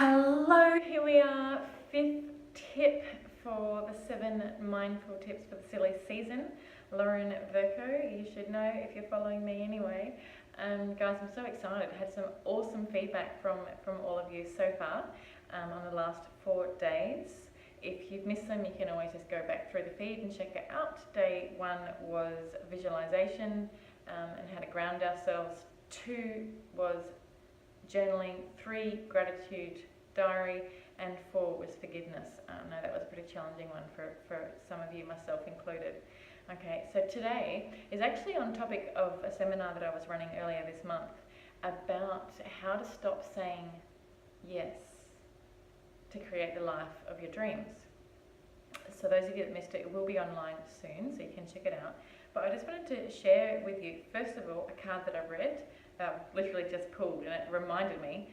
Hello, here we are, fifth tip for the 7 mindful tips for the silly season. Lauren Verco, you should know if you're following me anyway. Guys, I'm so excited. I had some awesome feedback from all of you so far on the last 4 days. If you've missed them, you can always just go back through the feed and check it out. Day 1 was visualization and how to ground ourselves. 2 was journaling, 3 gratitude diary, and 4 was forgiveness. I know that was a pretty challenging one for some of you, myself included. Okay, so today is actually on topic of a seminar that I was running earlier this month about how to stop saying yes to create the life of your dreams. So those of you that missed it, it will be online soon, so you can check it out. But I just wanted to share with you, first of all, a card that I've read that I literally just pulled, and it reminded me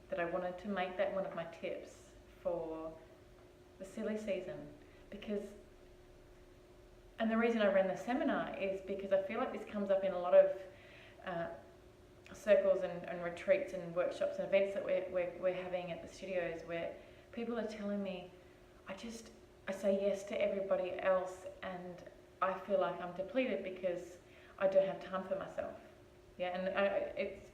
that I wanted to make that one of my tips for the silly season. And the reason I ran the seminar is because I feel like this comes up in a lot of circles and retreats and workshops and events that we're having at the studios, where people are telling me, I say yes to everybody else and I feel like I'm depleted because I don't have time for myself. Yeah, and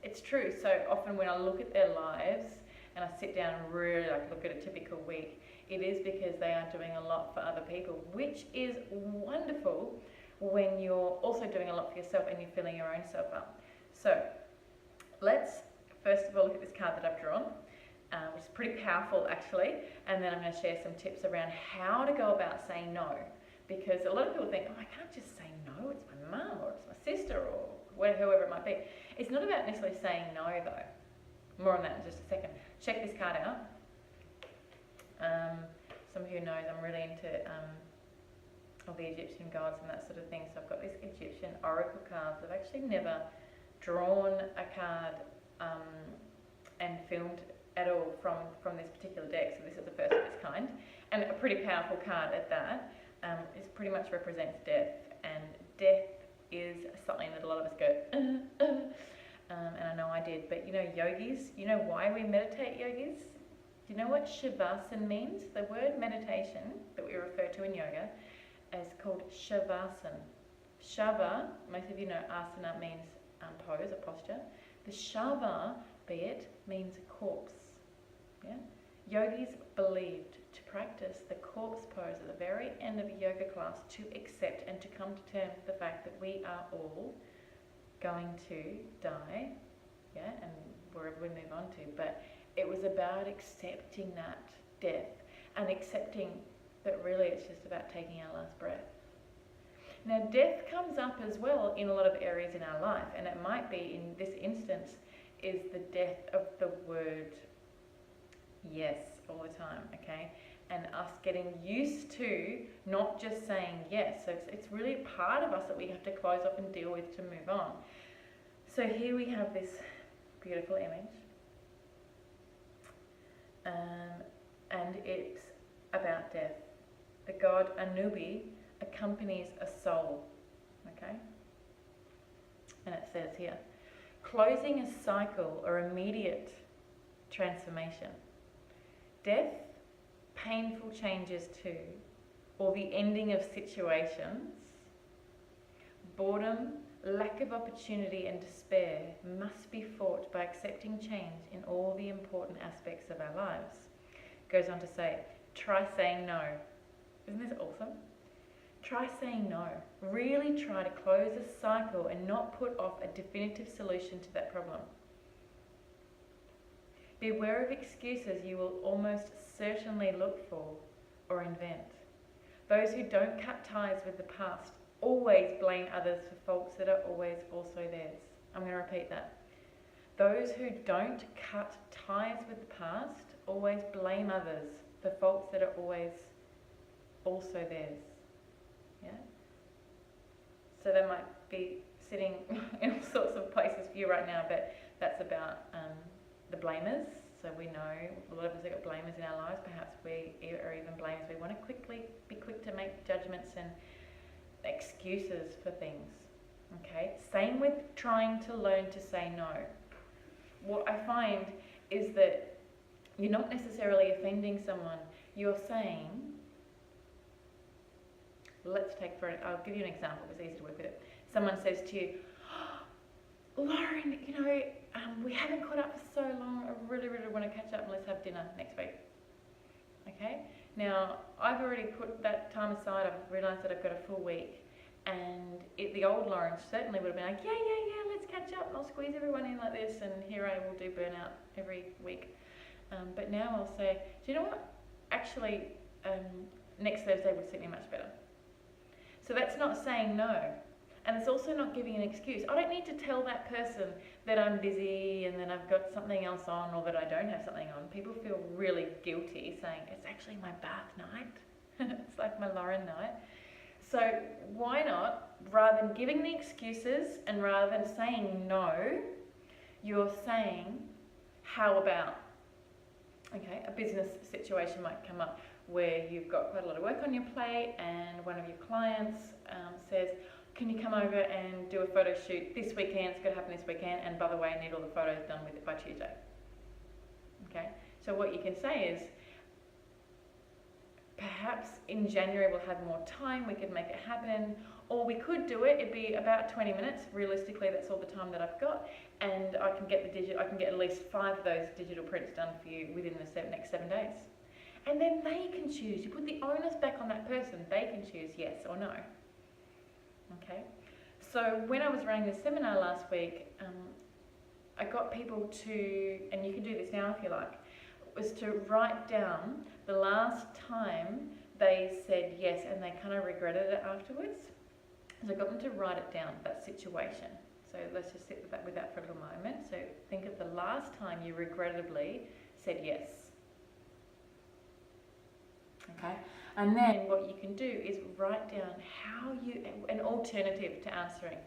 it's true. So often when I look at their lives and I sit down and really look at a typical week, it is because they are doing a lot for other people, which is wonderful when you're also doing a lot for yourself and you're filling your own self up. So let's first of all look at this card that I've drawn, which is pretty powerful actually, and then I'm going to share some tips around how to go about saying no, because a lot of people think, oh, I can't just say no, it's my mum or it's my sister or whoever it might be. It's not about necessarily saying no though. More on that in just a second. Check this card out. Some of you know I'm really into all the Egyptian gods and that sort of thing. So I've got these Egyptian oracle cards. I've actually never drawn a card and filmed at all from this particular deck. So this is the first of its kind, and a pretty powerful card at that. It pretty much represents death, and death is something that a lot of us go, and I know I did, but you know, yogis, you know why we meditate, yogis? Do you know what Shavasana means? The word meditation that we refer to in yoga is called Shavasana. Shava, most of you know asana means pose or posture. The Shava, be it, means corpse. Yeah? Yogis believed to practice the corpse pose at the very end of a yoga class to accept and to come to terms with the fact that we are all going to die, yeah, and wherever we move on to. But it was about accepting that death and accepting that really it's just about taking our last breath. Now, death comes up as well in a lot of areas in our life, and it might be, in this instance, is the death of the word yes all the time, okay? And us getting used to not just saying yes. So it's really a part of us that we have to close off and deal with to move on. So here we have this beautiful image. And it's about death. The god Anubi accompanies a soul, okay? And it says here, closing a cycle or immediate transformation. Death, painful changes too, or the ending of situations. Boredom, lack of opportunity and despair must be fought by accepting change in all the important aspects of our lives. Goes on to say, try saying no. Isn't this awesome? Try saying no. Really try to close a cycle and not put off a definitive solution to that problem. Beware of excuses you will almost certainly look for or invent. Those who don't cut ties with the past always blame others for faults that are always also theirs. I'm going to repeat that. Those who don't cut ties with the past always blame others for faults that are always also theirs. Yeah? So they might be sitting in all sorts of places for you right now, but that's about the blamers. So we know a lot of us have got blamers in our lives. Perhaps we are even blamers. We want to be quick to make judgments and excuses for things. Okay? Same with trying to learn to say no. What I find is that you're not necessarily offending someone. You're saying, I'll give you an example, it's easy to work with it. Someone says to you, oh, Lauren, we haven't caught up for so long, I really, really want to catch up and let's have dinner next week. Okay? Now, I've already put that time aside, I've realised that I've got a full week, and the old Lauren certainly would have been like, yeah, let's catch up, and I'll squeeze everyone in like this, and here I will do burnout every week. But now I'll say, do you know what? Actually, next Thursday would suit me much better. So that's not saying no. And it's also not giving an excuse. I don't need to tell that person that I'm busy and that I've got something else on or that I don't have something on. People feel really guilty saying, it's actually my bath night. It's like my Lauren night. So why not, rather than giving the excuses and rather than saying no, you're saying, how about? Okay, a business situation might come up where you've got quite a lot of work on your plate and one of your clients says, can you come over and do a photo shoot this weekend? It's going to happen this weekend, and by the way, I need all the photos done with it by Tuesday. Okay, so what you can say is, perhaps in January we'll have more time, we could make it happen, or we could do it, it'd be about 20 minutes, realistically that's all the time that I've got, and I can get at least 5 of those digital prints done for you within the next 7 days. And then they can choose, you put the onus back on that person, they can choose yes or no. Okay, so when I was running this seminar last week, I got people to, and you can do this now if you like, was to write down the last time they said yes and they kind of regretted it afterwards. So I got them to write it down, that situation. So let's just sit with that for a little moment. So think of the last time you regrettably said yes. Okay, and then what you can do is write down an alternative to answering.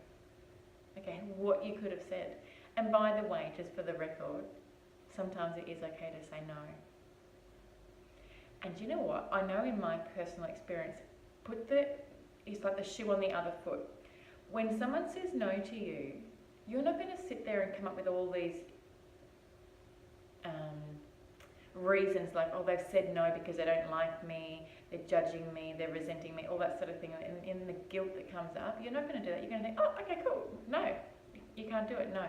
Okay, what you could have said. And by the way, just for the record, sometimes it is okay to say no. And you know what? I know in my personal experience, it's like the shoe on the other foot. When someone says no to you, you're not going to sit there and come up with all these reasons like, oh, they've said no because they don't like me, they're judging me, they're resenting me, all that sort of thing, and in the guilt that comes up, you're not going to do that. You're going to think, oh, okay, cool, no, you can't do it, no.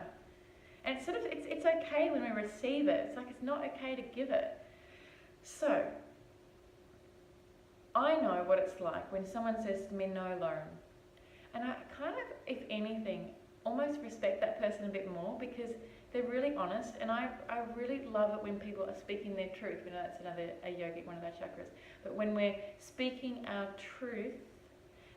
And it's okay when we receive it. It's like it's not okay to give it. So I know what it's like when someone says to me, no, Lauren, and I kind of, if anything, almost respect that person a bit more because they're really honest, and I really love it when people are speaking their truth. We know that's a yogic, one of our chakras. But when we're speaking our truth,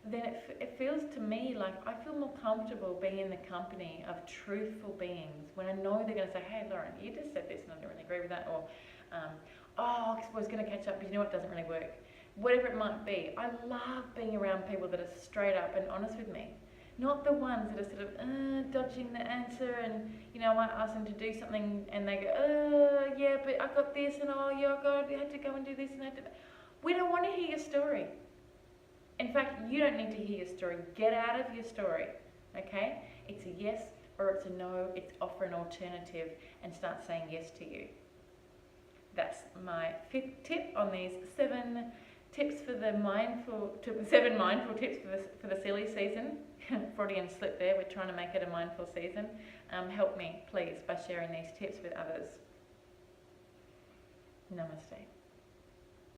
then it feels to me like I feel more comfortable being in the company of truthful beings when I know they're going to say, hey, Lauren, you just said this and I don't really agree with that, or I was going to catch up, but you know what, doesn't really work. Whatever it might be, I love being around people that are straight up and honest with me. Not the ones that are sort of dodging the answer, and I might ask them to do something and they go, yeah, but I got this, and yeah, God, we had to go and do this and that. We don't want to hear your story. In fact, you don't need to hear your story. Get out of your story, okay? It's a yes or it's a no. It's offer an alternative and start saying yes to you. That's my 5th tip on these 7 tips for the seven mindful tips for the silly season. Freudian slip there. We're trying to make it a mindful season. Help me, please, by sharing these tips with others. Namaste.